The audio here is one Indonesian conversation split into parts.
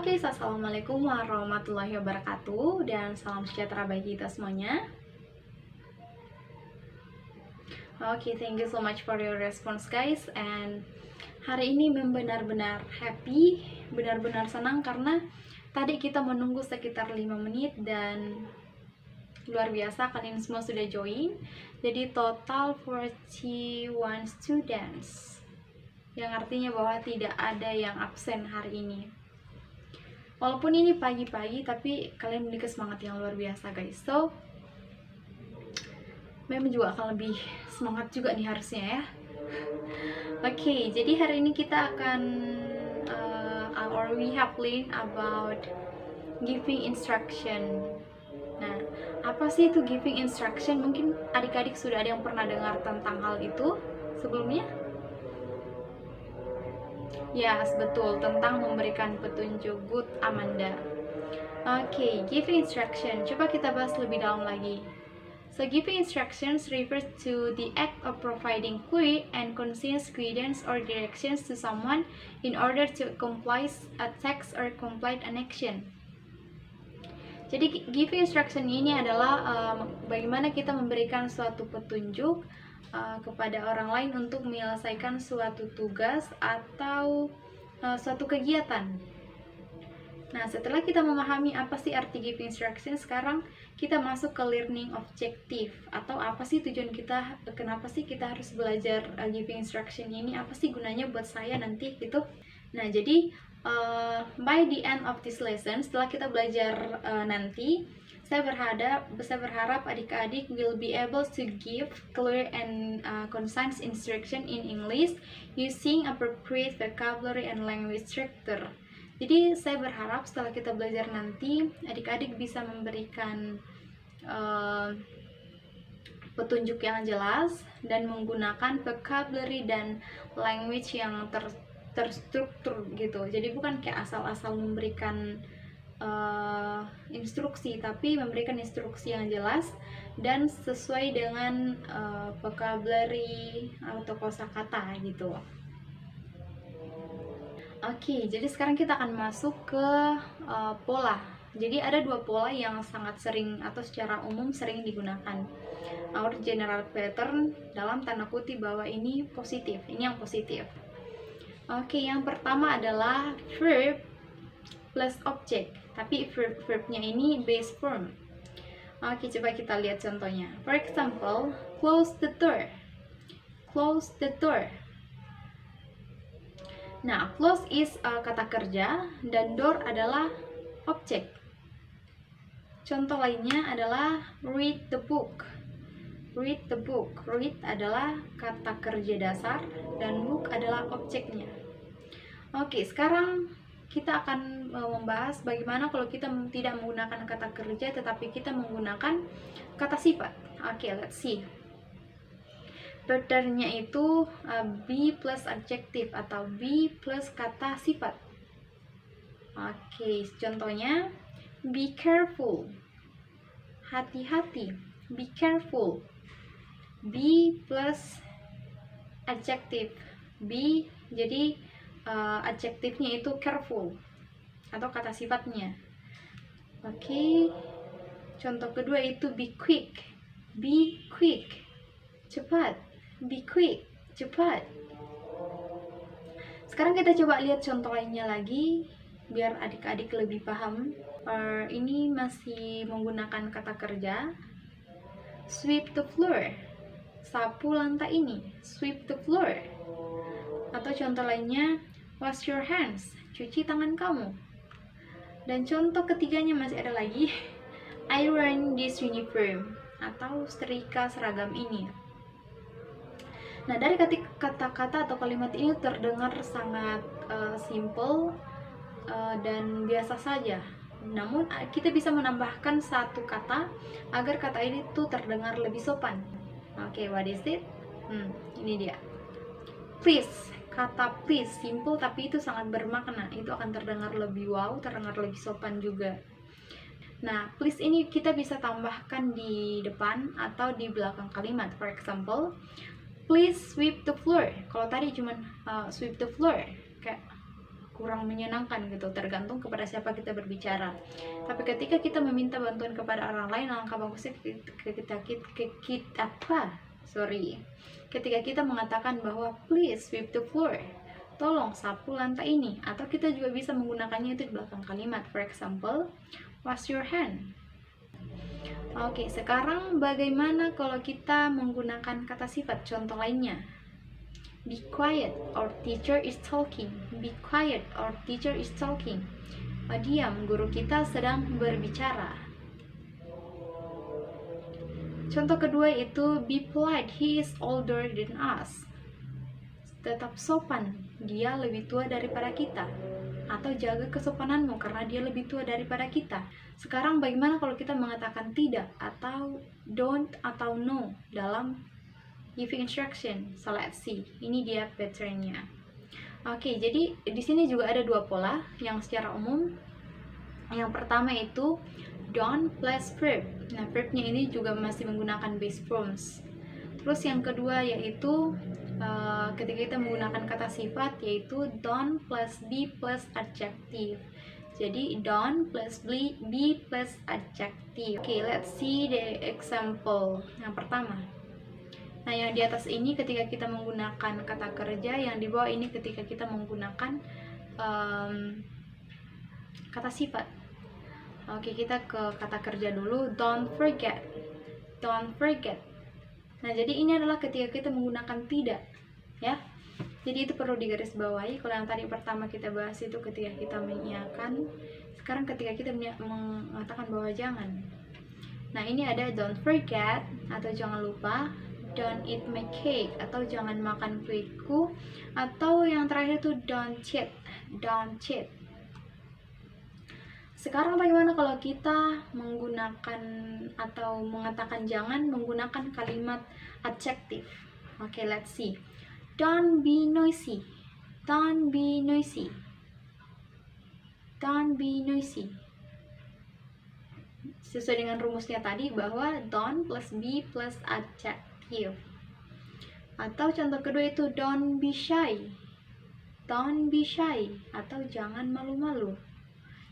Oke, assalamualaikum warahmatullahi wabarakatuh dan salam sejahtera bagi kita semuanya. Oke, thank you so much for your response guys. And hari ini benar-benar happy, benar-benar senang karena tadi kita menunggu sekitar 5 menit dan luar biasa kalian semua sudah join. Jadi total 41 students, yang artinya bahwa tidak ada yang absen hari ini. Walaupun ini pagi-pagi, tapi kalian memiliki semangat yang luar biasa guys. So, memang juga akan lebih semangat juga nih harusnya ya. Oke, jadi hari ini kita akan or we have learned about giving instruction. Nah, apa sih itu giving instruction? Mungkin adik-adik sudah ada yang pernah dengar tentang hal itu sebelumnya? Yes, betul, tentang memberikan petunjuk. Good, Amanda. Oke, giving instruction. Coba kita bahas lebih dalam lagi. So, giving instructions refers to the act of providing clear and concise guidance or directions to someone in order to accomplish a task or complete an action. Jadi, giving instruction ini adalah bagaimana kita memberikan suatu petunjuk kepada orang lain untuk menyelesaikan suatu tugas atau suatu kegiatan. Nah, setelah kita memahami apa sih arti giving instruction, sekarang kita masuk ke learning objective, atau apa sih tujuan kita, kenapa sih kita harus belajar giving instruction ini, apa sih gunanya buat saya nanti gitu. Nah, jadi by the end of this lesson, setelah kita belajar nanti, saya berharap adik-adik will be able to give clear and concise instruction in English using appropriate vocabulary and language structure. Jadi saya berharap setelah kita belajar nanti, adik-adik bisa memberikan petunjuk yang jelas dan menggunakan vocabulary dan language yang terstruktur gitu. Jadi bukan kayak asal-asal memberikan instruksi, tapi memberikan instruksi yang jelas dan sesuai dengan vocabulary atau kosakata gitu. Oke, jadi sekarang kita akan masuk ke pola. Jadi ada dua pola yang sangat sering atau secara umum sering digunakan. Our general pattern dalam tanda kutip bahwa ini positif, ini yang positif. Oke, yang pertama adalah verb plus object, tapi verbnya ini base form. Oke, coba kita lihat contohnya. For example, close the door. Close the door. Nah, close is kata kerja dan door adalah objek. Contoh lainnya adalah read the book. Read the book. Read adalah kata kerja dasar dan book adalah objeknya. Oke, sekarang kita akan membahas bagaimana kalau kita tidak menggunakan kata kerja tetapi kita menggunakan kata sifat. Oke, let's see. Patternnya itu be plus adjective atau be plus kata sifat. Oke, contohnya be careful, hati-hati, be careful. Be plus adjective, be jadi adjektifnya itu careful atau kata sifatnya. Oke, contoh kedua itu be quick, cepat. Be quick, cepat. Sekarang kita coba lihat contoh lainnya lagi biar adik-adik lebih paham. Ini masih menggunakan kata kerja. Sweep the floor, sapu lantai ini. Sweep the floor. Atau contoh lainnya, wash your hands, cuci tangan kamu. Dan contoh ketiganya masih ada lagi, iron this uniform, atau setrika seragam ini. Nah, dari kata-kata atau kalimat ini terdengar sangat simple dan biasa saja. Namun, kita bisa menambahkan satu kata agar kata ini tuh terdengar lebih sopan. Oke, what is it? Ini dia. Please. Kata please, simple tapi itu sangat bermakna. Itu akan terdengar lebih wow, terdengar lebih sopan juga. Nah, please ini kita bisa tambahkan di depan atau di belakang kalimat. For example, please sweep the floor. Kalau tadi cuman sweep the floor, kayak kurang menyenangkan gitu, tergantung kepada siapa kita berbicara. Tapi ketika kita meminta bantuan kepada orang lain, alangkah bagusnya ketika kita mengatakan bahwa please sweep the floor, tolong sapu lantai ini, atau kita juga bisa menggunakannya itu di belakang kalimat. For example, wash your hand. Oke, sekarang bagaimana kalau kita menggunakan kata sifat? Contoh lainnya, be quiet, our teacher is talking. Be quiet, our teacher is talking. Diam, guru kita sedang berbicara. Contoh kedua itu be polite, he is older than us. Tetap sopan, dia lebih tua daripada kita. Atau jaga kesopananmu karena dia lebih tua daripada kita. Sekarang bagaimana kalau kita mengatakan tidak, atau don't, atau no dalam giving instruction? So let's see, ini dia patternnya. Oke, jadi di sini juga ada dua pola yang secara umum. Yang pertama itu don't plus verb. Nah, verbnya ini juga masih menggunakan base forms. Terus yang kedua yaitu ketika kita menggunakan kata sifat, yaitu don't plus be plus adjective. Jadi don't plus be plus adjective. Oke, let's see the example. Yang pertama, nah yang di atas ini ketika kita menggunakan kata kerja, yang di bawah ini ketika kita menggunakan kata sifat. Oke, kita ke kata kerja dulu. Don't forget. Don't forget. Nah, jadi ini adalah ketika kita menggunakan tidak, ya. Jadi itu perlu digarisbawahi. Kalau yang tadi pertama kita bahas itu ketika kita mengiyakan, sekarang ketika kita mengatakan bahwa jangan. Nah, ini ada don't forget atau jangan lupa, don't eat my cake atau jangan makan kueku, atau yang terakhir itu don't cheat. Don't cheat. Sekarang bagaimana kalau kita menggunakan atau mengatakan jangan menggunakan kalimat adjective? Oke, let's see. Don't be noisy. Don't be noisy. Don't be noisy. Sesuai dengan rumusnya tadi bahwa don't plus be plus adjective. Atau contoh kedua itu don't be shy. Don't be shy atau jangan malu-malu.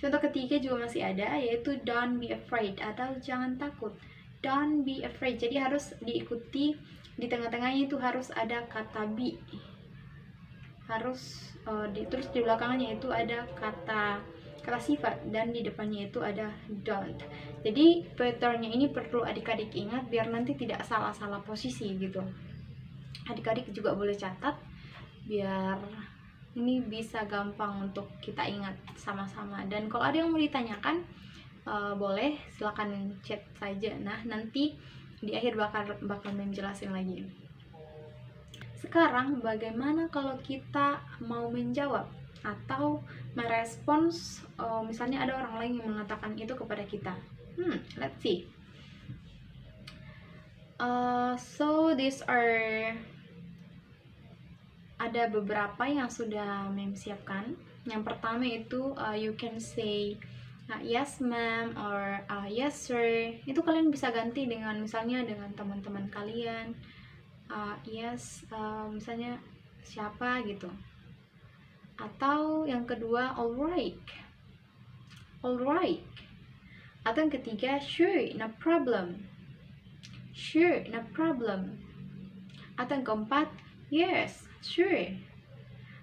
Contoh ketiga juga masih ada, yaitu don't be afraid atau jangan takut. Don't be afraid. Jadi harus diikuti, di tengah-tengahnya itu harus ada kata be. Harus terus di belakangnya itu ada kata sifat, dan di depannya itu ada don't. Jadi patternnya ini perlu adik-adik ingat biar nanti tidak salah-salah posisi gitu. Adik-adik juga boleh catat biar ini bisa gampang untuk kita ingat sama-sama. Dan kalau ada yang mau ditanyakan, boleh silakan chat saja. Nah, nanti di akhir bakal menjelasin lagi. Sekarang bagaimana kalau kita mau menjawab atau merespons, misalnya ada orang lain yang mengatakan itu kepada kita. Let's see. So these are, ada beberapa yang sudah Mem siapkan. Yang pertama itu you can say yes ma'am or yes sir. Itu kalian bisa ganti dengan misalnya dengan teman-teman kalian. Yes, misalnya siapa gitu. Atau yang kedua alright. Alright. Atau yang ketiga sure, no problem. Sure, no problem. Atau yang keempat yes, sure.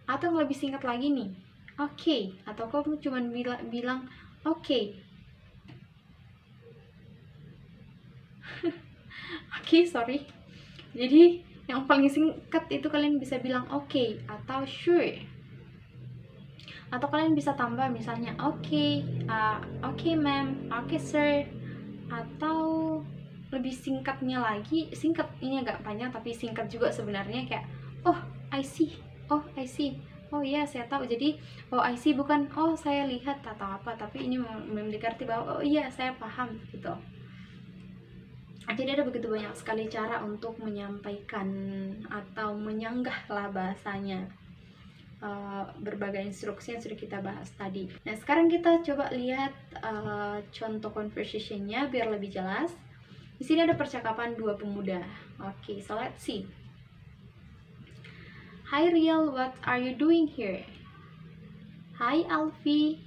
Atau yang lebih singkat lagi nih, okay. Atau kamu cuma bilang okay. Okay, sorry. Jadi yang paling singkat itu kalian bisa bilang okay atau sure. Atau kalian bisa tambah misalnya okay, okay ma'am, okay sir. Atau lebih singkatnya lagi, singkat ini agak panjang tapi singkat juga sebenarnya, kayak oh I see, oh I see, oh ya saya tahu. Jadi oh I see bukan oh saya lihat atau apa, tapi ini memiliki arti bahwa oh iya saya paham gitu. Jadi ada begitu banyak sekali cara untuk menyampaikan atau menyanggah lah bahasanya berbagai instruksi yang sudah kita bahas tadi. Nah, sekarang kita coba lihat contoh conversationnya biar lebih jelas. Di sini ada percakapan dua pemuda. Oke, so let's see. Hi Riel, what are you doing here? Hi Alfie.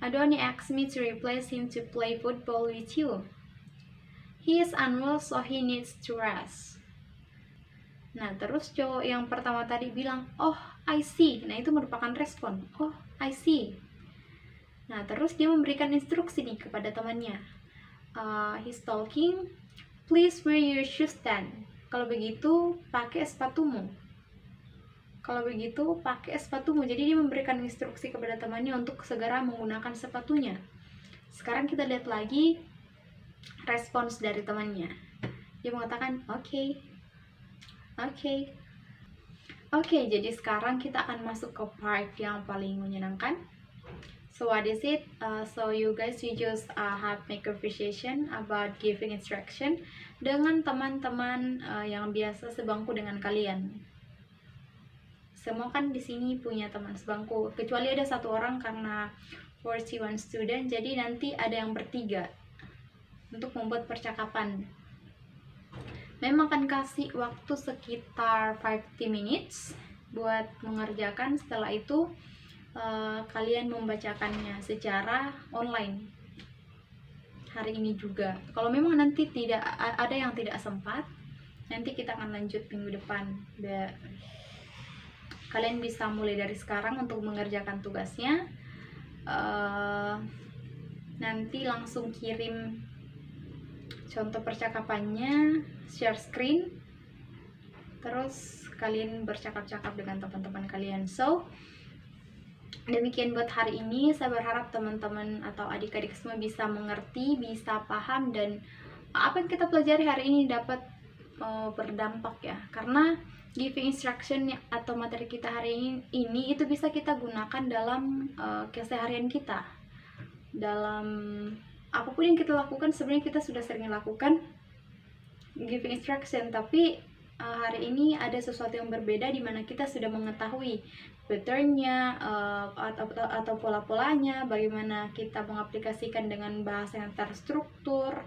Adoni asked me to replace him to play football with you. He is unwell so he needs to rest. Nah, terus cowok yang pertama tadi bilang, oh, I see. Nah, itu merupakan respon. Oh, I see. Nah, terus dia memberikan instruksi nih kepada temannya. He's talking, please wear your shoes then. Kalau begitu, pakai sepatumu. Kalau begitu, pakai sepatumu. Jadi dia memberikan instruksi kepada temannya untuk segera menggunakan sepatunya. Sekarang kita lihat lagi respons dari temannya. Dia mengatakan, oke. Oke, jadi sekarang kita akan masuk ke part yang paling menyenangkan. So what is it? So you guys, you just have make conversation about giving instruction dengan teman-teman yang biasa sebangku dengan kalian. Semua kan di sini punya teman sebangku, kecuali ada satu orang karena 41 student, jadi nanti ada yang bertiga untuk membuat percakapan. Mem akan kasih waktu sekitar 50 minutes buat mengerjakan. Setelah itu kalian membacakannya secara online hari ini juga. Kalau memang nanti tidak ada yang tidak sempat, nanti kita akan lanjut minggu depan. Kalian bisa mulai dari sekarang untuk mengerjakan tugasnya. Nanti langsung kirim contoh percakapannya, share screen, terus kalian bercakap-cakap dengan teman-teman kalian. So demikian buat hari ini. Saya berharap teman-teman atau adik-adik semua bisa mengerti, bisa paham, dan apa yang kita pelajari hari ini dapat berdampak ya. Karena giving instruction atau materi kita hari ini itu bisa kita gunakan dalam keseharian kita. Dalam apapun yang kita lakukan, sebenarnya kita sudah sering lakukan giving instruction, tapi hari ini ada sesuatu yang berbeda di mana kita sudah mengetahui patternnya atau pola-polanya, bagaimana kita mengaplikasikan dengan bahasa yang terstruktur,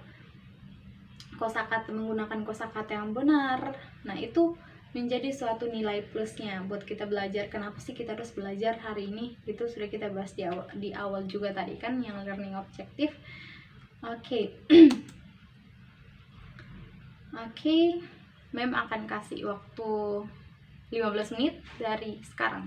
kosakata, menggunakan kosakata yang benar. Nah, itu menjadi suatu nilai plusnya buat kita belajar. Kenapa sih kita harus belajar hari ini? Itu sudah kita bahas di awal juga tadi kan, yang learning objective. Oke. Oke, Mem akan kasih waktu 15 menit dari sekarang.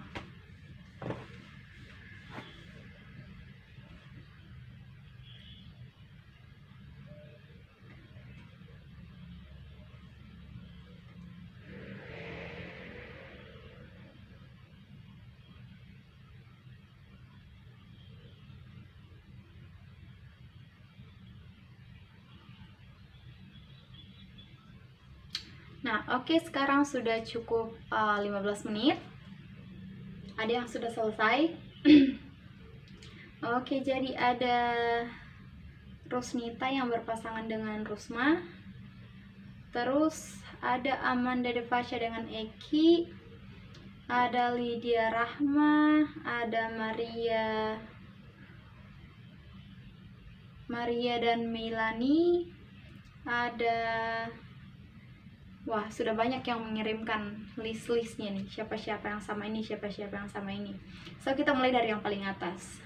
Nah, oke, sekarang sudah cukup 15 menit. Ada yang sudah selesai. Oke, jadi ada Rosnita yang berpasangan dengan Rusma. Terus ada Amanda Devasya dengan Eki. Ada Lydia Rahma, ada Maria dan Melani. Ada, wah, sudah banyak yang mengirimkan list-listnya nih, siapa-siapa yang sama ini, siapa-siapa yang sama ini. So kita mulai dari yang paling atas.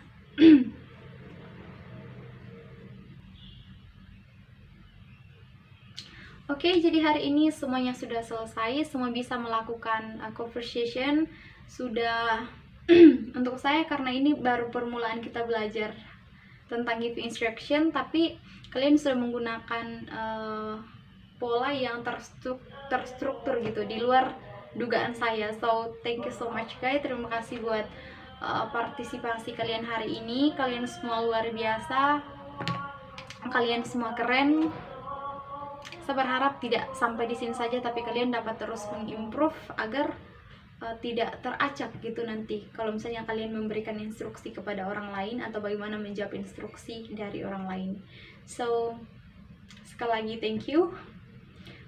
Oke, jadi hari ini semuanya sudah selesai, semua bisa melakukan conversation. Sudah untuk saya, karena ini baru permulaan kita belajar tentang give instruction, tapi kalian sudah menggunakan pola yang terstruktur gitu, di luar dugaan saya. So thank you so much guys, terima kasih buat partisipasi kalian hari ini. Kalian semua luar biasa, kalian semua keren. Saya berharap tidak sampai di sini saja, tapi kalian dapat terus mengimprove agar tidak teracak gitu nanti kalau misalnya kalian memberikan instruksi kepada orang lain atau bagaimana menjawab instruksi dari orang lain. So sekali lagi thank you.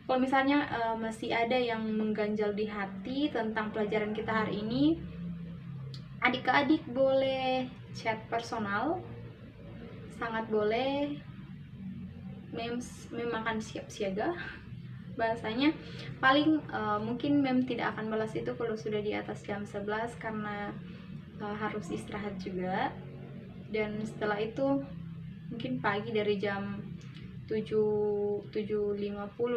Kalau misalnya masih ada yang mengganjal di hati tentang pelajaran kita hari ini, adik-adik boleh chat personal, sangat boleh. Mem akan siap siaga bahasanya. Paling mungkin Mem tidak akan balas itu kalau sudah di atas jam 11, karena harus istirahat juga. Dan setelah itu mungkin pagi dari jam 7.50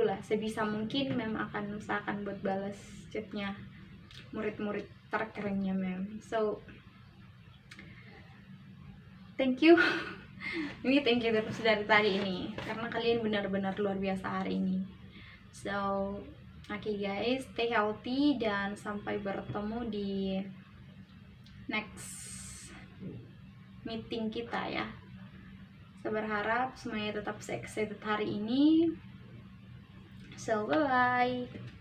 lah, sebisa mungkin mem akan usahakan buat balas chatnya murid-murid terkerennya mem. So thank you. Ini thank you terus dari tadi ini karena kalian benar-benar luar biasa hari ini. So okay guys, stay healthy dan sampai bertemu di next meeting kita ya. Saya berharap semuanya tetap excited hari ini. So bye bye.